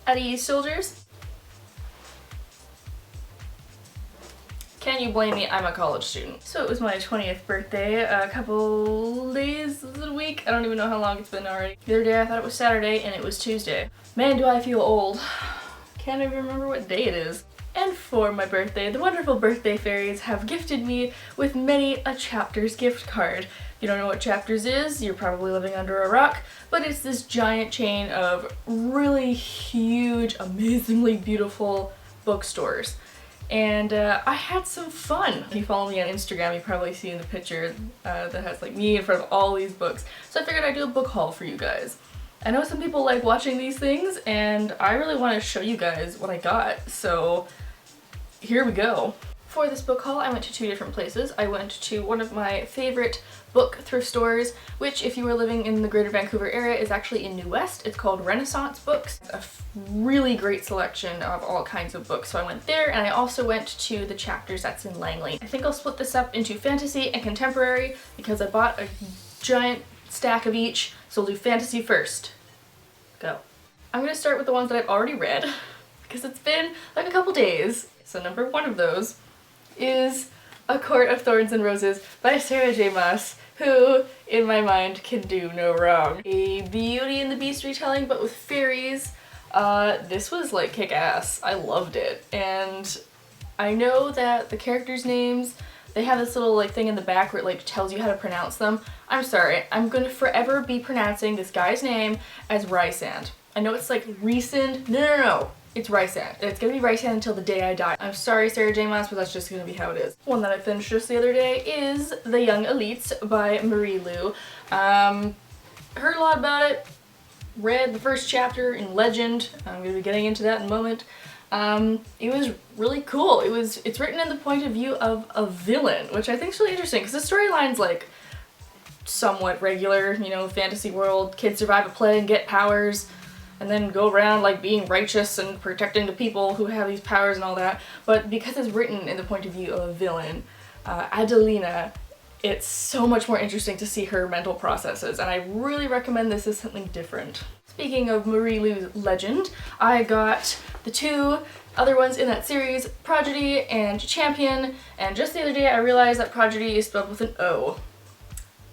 At ease, soldiers. Can you blame me? I'm a college student. So it was my 20th birthday a couple days, a week? I don't even know how long it's been already. The other day I thought it was Saturday and it was Tuesday. Man, do I feel old. Can't even remember what day it is. And for my birthday, the wonderful birthday fairies have gifted me with many a Chapters gift card. If you don't know what Chapters is, you're probably living under a rock, but it's this giant chain of really huge, amazingly beautiful bookstores. And I had some fun. If you follow me on Instagram, you probably see in the picture that has like me in front of all these books. So I figured I'd do a book haul for you guys. I know some people like watching these things, and I really want to show you guys what I got, so here we go. For this book haul, I went to 2 different places. I went to one of my favorite book thrift stores, which if you were living in the Greater Vancouver area is actually in New West. It's called Renaissance Books. A really great selection of all kinds of books. So I went there, and I also went to the Chapters that's in Langley. I think I'll split this up into fantasy and contemporary because I bought a giant stack of each, so we'll do fantasy first. Go. I'm gonna start with the ones that I've already read because it's been like a couple days. So number 1 of those is A Court of Thorns and Roses by Sarah J. Maas, who, in my mind, can do no wrong. A Beauty and the Beast retelling, but with fairies. This was like kick-ass. I loved it. And I know that the characters' names, they have this little like thing in the back where it like tells you how to pronounce them. I'm sorry, I'm gonna forever be pronouncing this guy's name as Rysand. I know it's like Rysand. No. It's Rysand. It's gonna be Rysand until the day I die. I'm sorry, Sarah J. Maas, but that's just gonna be how it is. One that I finished just the other day is The Young Elites by Marie Lu. Heard a lot about it. Read the first chapter in Legend. I'm gonna be getting into that in a moment. It was really cool. It's written in the point of view of a villain, which I think is really interesting because the storyline's like somewhat regular, you know, fantasy world. Kids survive a plague and get powers, and then go around like being righteous and protecting the people who have these powers and all that. But because it's written in the point of view of a villain, Adelina, it's so much more interesting to see her mental processes, and I really recommend this as something different. Speaking of Marie Lu's Legend, I got the 2 other ones in that series, Prodigy and Champion, and just the other day I realized that Prodigy is spelled with an O.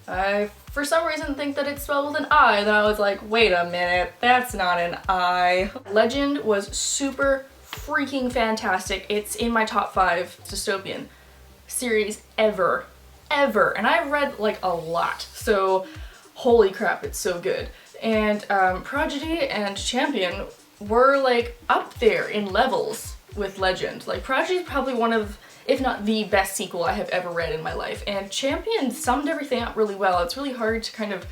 I, for some reason, think that it's spelled with an I, then I was like, wait a minute, that's not an I. Legend was super freaking fantastic. It's in my top 5 dystopian series ever. And I've read like a lot, so holy crap, it's so good. And Prodigy and Champion were like up there in levels with Legend. Like Prodigy is probably one of, if not the best sequel I have ever read in my life, and Champion summed everything up really well. It's really hard to kind of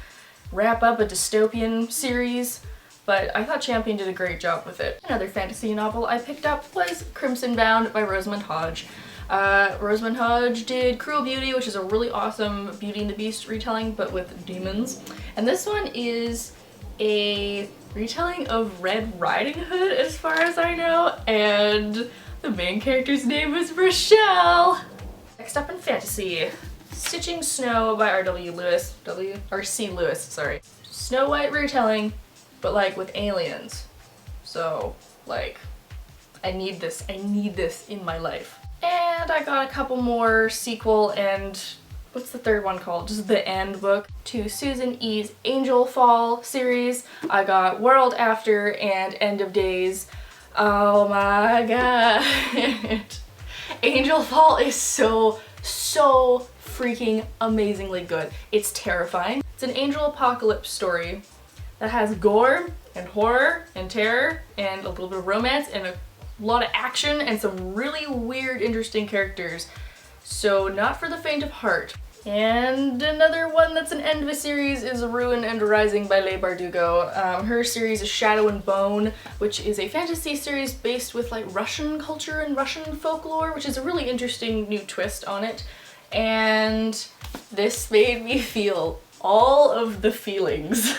wrap up a dystopian series, but I thought Champion did a great job with it. Another fantasy novel I picked up was Crimson Bound by Rosamund Hodge. Rosamund Hodge did Cruel Beauty, which is a really awesome Beauty and the Beast retelling, but with demons. And this one is a retelling of Red Riding Hood, as far as I know, and the main character's name was Rochelle. Next up in fantasy, Stitching Snow by R.W. Lewis. R.C. Lewis, sorry. Snow White retelling, but like with aliens. So, like, I need this in my life. And I got a couple more sequel and what's the third one called? Just the end book to Susan E.'s Angel Fall series. I got World After and End of Days. Oh my god. Angel Fall is so freaking amazingly good. It's terrifying. It's an angel apocalypse story that has gore and horror and terror and a little bit of romance and a lot of action and some really weird, interesting characters. So not for the faint of heart. And another one that's an end of a series is Ruin and Rising by Leigh Bardugo. Her series is Shadow and Bone, which is a fantasy series based with like Russian culture and Russian folklore, which is a really interesting new twist on it. And this made me feel all of the feelings.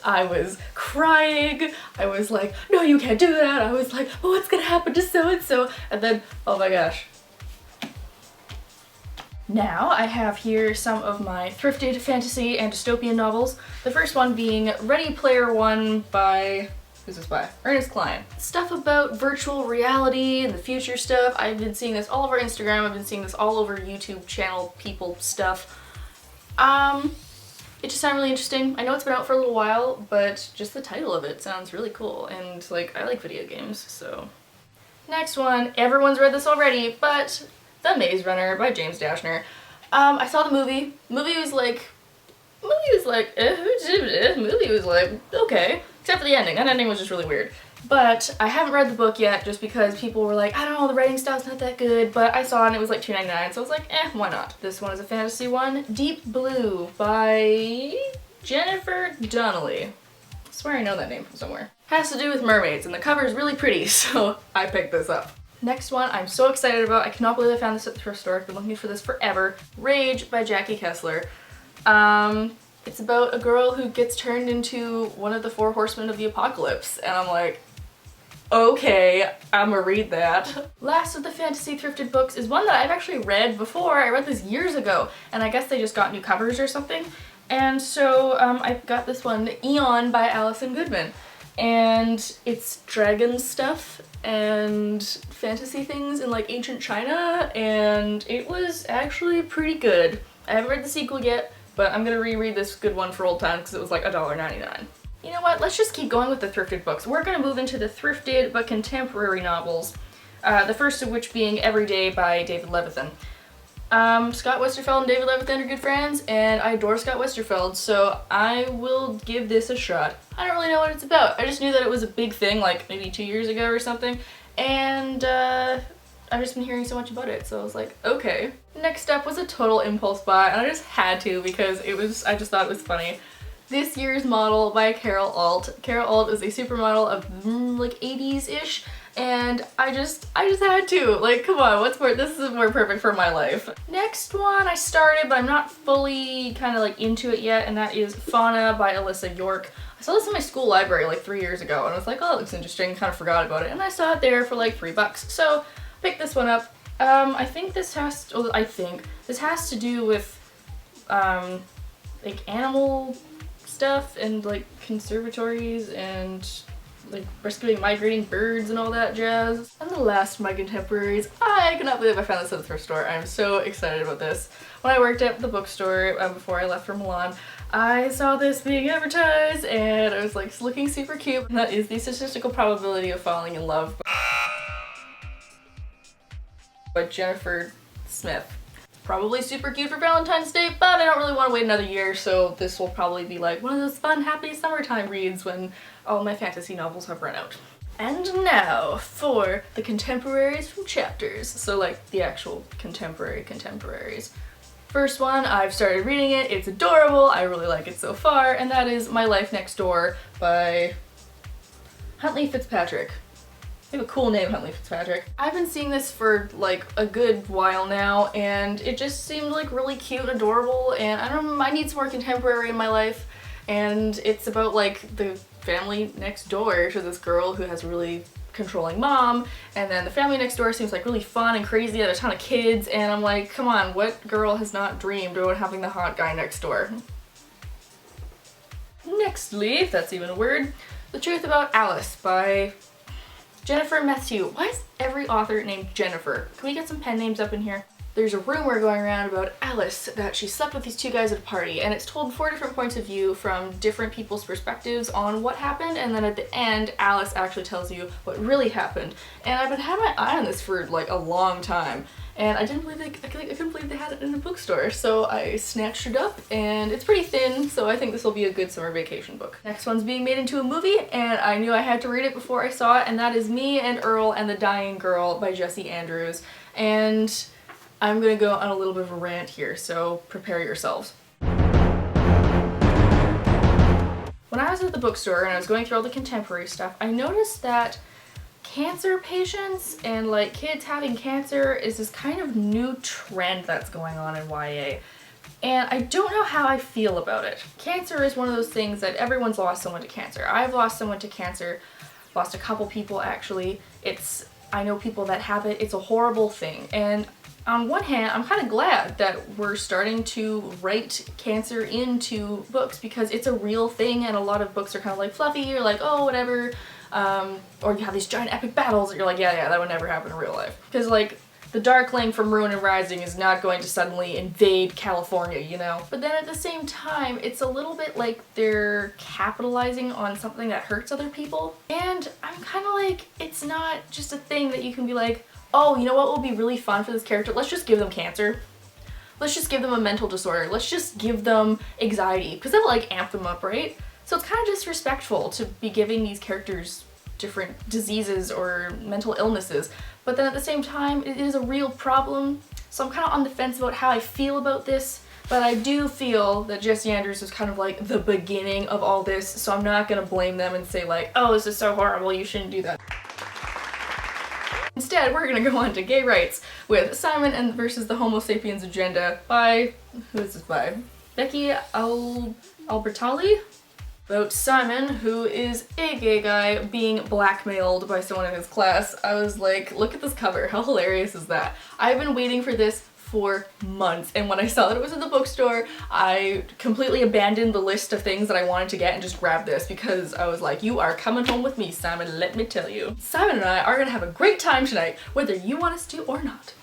I was crying, I was like, no you can't do that, I was like, oh, what's gonna happen to so-and-so, and then, oh my gosh. Now I have here some of my thrifted fantasy and dystopian novels. The first one being Ready Player One by Who's this by? Ernest Cline. Stuff about virtual reality and the future stuff. I've been seeing this all over Instagram. I've been seeing this all over YouTube channel people stuff. It just sounded really interesting. I know it's been out for a little while, but just the title of it sounds really cool, and like I like video games, so. Next one, everyone's read this already, but The Maze Runner by James Dashner. I saw the movie. Movie was like, okay, except for the ending. That ending was just really weird. But I haven't read the book yet just because people were like, I don't know, the writing style's not that good, but I saw it and it was like $2.99, so I was like, why not? This one is a fantasy one, Deep Blue by Jennifer Donnelly. I swear I know that name from somewhere. Has to do with mermaids and the cover is really pretty, so I picked this up. Next one I'm so excited about. I cannot believe I found this at the thrift store. I've been looking for this forever. Rage by Jackie Kessler. It's about a girl who gets turned into one of the 4 horsemen of the apocalypse, and I'm like, okay, I'ma read that. Last of the fantasy thrifted books is one that I've actually read before. I read this years ago, and I guess they just got new covers or something. And so I got this one, Eon by Alison Goodman. And it's dragon stuff and fantasy things in like ancient China, and it was actually pretty good. I haven't read the sequel yet, but I'm gonna reread this good one for old time because it was like $1.99. You know what, let's just keep going with the thrifted books. We're gonna move into the thrifted but contemporary novels. The first of which being Every Day by David Levithan. Scott Westerfeld and David Levithan are good friends, and I adore Scott Westerfeld, so I will give this a shot. I don't really know what it's about. I just knew that it was a big thing, like maybe 2 years ago or something, and I've just been hearing so much about it, so I was like, okay. Next up was a total impulse buy, and I just had to because I just thought it was funny. This Year's Model by Carol Alt. Carol Alt is a supermodel of like 80s-ish, and I just had to. Like, come on, this is more perfect for my life. Next one I started, but I'm not fully kind of like into it yet, and that is Fauna by Alyssa York. I saw this in my school library like 3 years ago, and I was like, oh, that looks interesting, kind of forgot about it, and I saw it there for like $3. So, picked this one up. I think this has to do with, like animal stuff and like conservatories and like rescuing migrating birds and all that jazz. And the last of my contemporaries, I cannot believe I found this at the thrift store. I'm so excited about this. When I worked at the bookstore before I left for Milan, I saw this being advertised and I was like looking super cute. And that is The Statistical Probability of Falling in Love by Jennifer Smith. Probably super cute for Valentine's Day, but I don't really want to wait another year, so this will probably be like one of those fun, happy summertime reads when all my fantasy novels have run out. And now for the contemporaries from chapters, so like the actual contemporaries. First one, I've started reading it, it's adorable, I really like it so far, and that is My Life Next Door by Huntley Fitzpatrick. They have a cool name, Huntley Fitzpatrick. I've been seeing this for like a good while now, and it just seemed like really cute and adorable, and I need some more contemporary in my life, and it's about like the family next door to this girl who has a really controlling mom, and then the family next door seems like really fun and crazy, they have a ton of kids, and I'm like, come on, what girl has not dreamed about having the hot guy next door? Nextly, if that's even a word, The Truth About Alice by Jennifer Matthew. Why is every author named Jennifer? Can we get some pen names up in here? There's a rumor going around about Alice that she slept with these 2 guys at a party, and it's told 4 different points of view from different people's perspectives on what happened, and then at the end Alice actually tells you what really happened. And I've been having my eye on this for like a long time, and I couldn't believe they had it in the bookstore, so I snatched it up, and it's pretty thin, so I think this will be a good summer vacation book. Next one's being made into a movie, and I knew I had to read it before I saw it, and that is Me and Earl and the Dying Girl by Jessie Andrews. And I'm gonna go on a little bit of a rant here, so prepare yourselves. When I was at the bookstore and I was going through all the contemporary stuff, I noticed that cancer patients and like kids having cancer is this kind of new trend that's going on in YA. And I don't know how I feel about it. Cancer is one of those things that everyone's lost someone to cancer. I've lost someone to cancer, lost a couple people actually. I know people that have it, it's a horrible thing. And on one hand, I'm kind of glad that we're starting to write cancer into books because it's a real thing, and a lot of books are kind of like fluffy or like, oh, whatever. or you have these giant epic battles that you're like, yeah, that would never happen in real life. Because like, the Darkling from Ruin and Rising is not going to suddenly invade California, you know? But then at the same time, it's a little bit like they're capitalizing on something that hurts other people. And I'm kind of like, it's not just a thing that you can be like, oh, you know what will be really fun for this character? Let's just give them cancer. Let's just give them a mental disorder. Let's just give them anxiety. Because that'll like amp them up, right? So it's kind of disrespectful to be giving these characters different diseases or mental illnesses, but then at the same time it is a real problem, so I'm kind of on the fence about how I feel about this, but I do feel that Jessie Andrews was kind of like the beginning of all this, so I'm not gonna blame them and say like, oh, this is so horrible, you shouldn't do that. Instead, we're gonna go on to gay rights with Simon and versus the Homo Sapiens Agenda by, who is this by? Becky Albertalli? About Simon, who is a gay guy being blackmailed by someone in his class. I was like, look at this cover, how hilarious is that? I've been waiting for this for months, and when I saw that it was in the bookstore, I completely abandoned the list of things that I wanted to get and just grabbed this because I was like, you are coming home with me, Simon, let me tell you. Simon and I are gonna have a great time tonight, whether you want us to or not.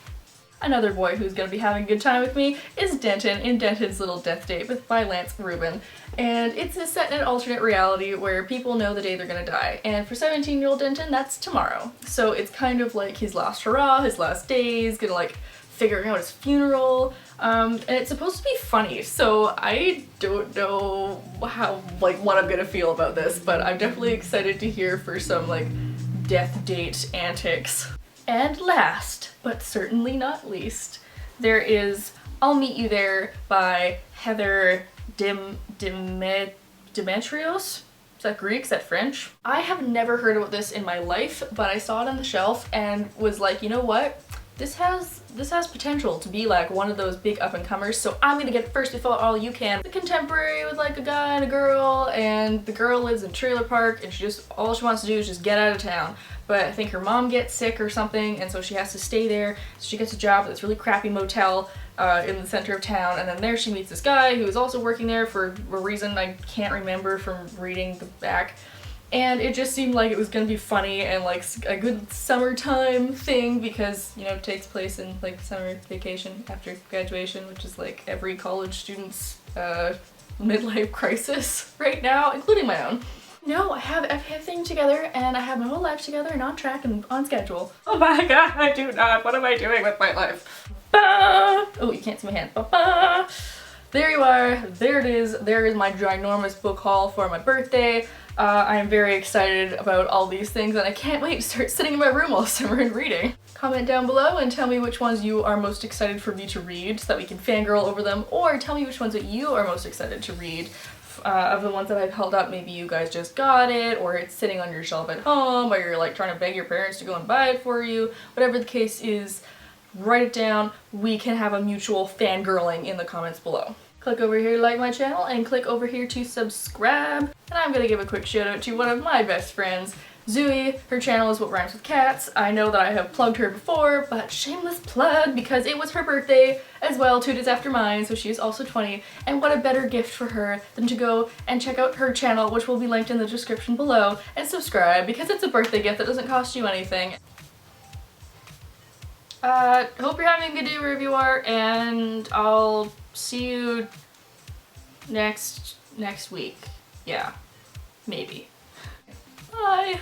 Another boy who's gonna be having a good time with me is Denton in Denton's Little Death Date by Lance Rubin. And it's set in an alternate reality where people know the day they're gonna die. And for 17-year-old Denton, that's tomorrow. So it's kind of like his last hurrah, his last days, gonna like figuring out his funeral. And it's supposed to be funny, so I don't know how, like, what I'm gonna feel about this, but I'm definitely excited to hear for some like death date antics. And last, but certainly not least, there is I'll Meet You There by Heather Demetrios? Is that Greek? Is that French? I have never heard about this in my life, but I saw it on the shelf and was like, you know what? This has potential to be like one of those big up-and-comers, so I'm gonna get it first before all you can. It's a contemporary with like a guy and a girl, and the girl lives in a trailer park and all she wants to do is just get out of town. But I think her mom gets sick or something, and so she has to stay there. So she gets a job at this really crappy motel in the center of town, and then there she meets this guy who is also working there for a reason I can't remember from reading the back. And it just seemed like it was gonna be funny and like a good summertime thing because, you know, it takes place in like summer vacation after graduation, which is like every college student's midlife crisis right now, including my own. No, I have everything together and I have my whole life together and on track and on schedule. Oh my god, I do not. What am I doing with my life? Bah! Oh, you can't see my hand. Bah! There you are. There it is. There is my ginormous book haul for my birthday. I am very excited about all these things and I can't wait to start sitting in my room all summer and reading. Comment down below and tell me which ones you are most excited for me to read so that we can fangirl over them, or tell me which ones that you are most excited to read. Of the ones that I've held up, maybe you guys just got it, or it's sitting on your shelf at home, or you're like trying to beg your parents to go and buy it for you. Whatever the case is, write it down. We can have a mutual fangirling in the comments below. Click over here to like my channel and click over here to subscribe. And I'm gonna give a quick shout out to one of my best friends, Zooey. Her channel is What Rhymes with Cats. I know that I have plugged her before, but shameless plug because it was her birthday as well, 2 days after mine, so she is also 20. And what a better gift for her than to go and check out her channel, which will be linked in the description below, and subscribe because it's a birthday gift that doesn't cost you anything. Hope you're having a good day wherever you are, and I'll see you next week. Yeah, maybe. Bye!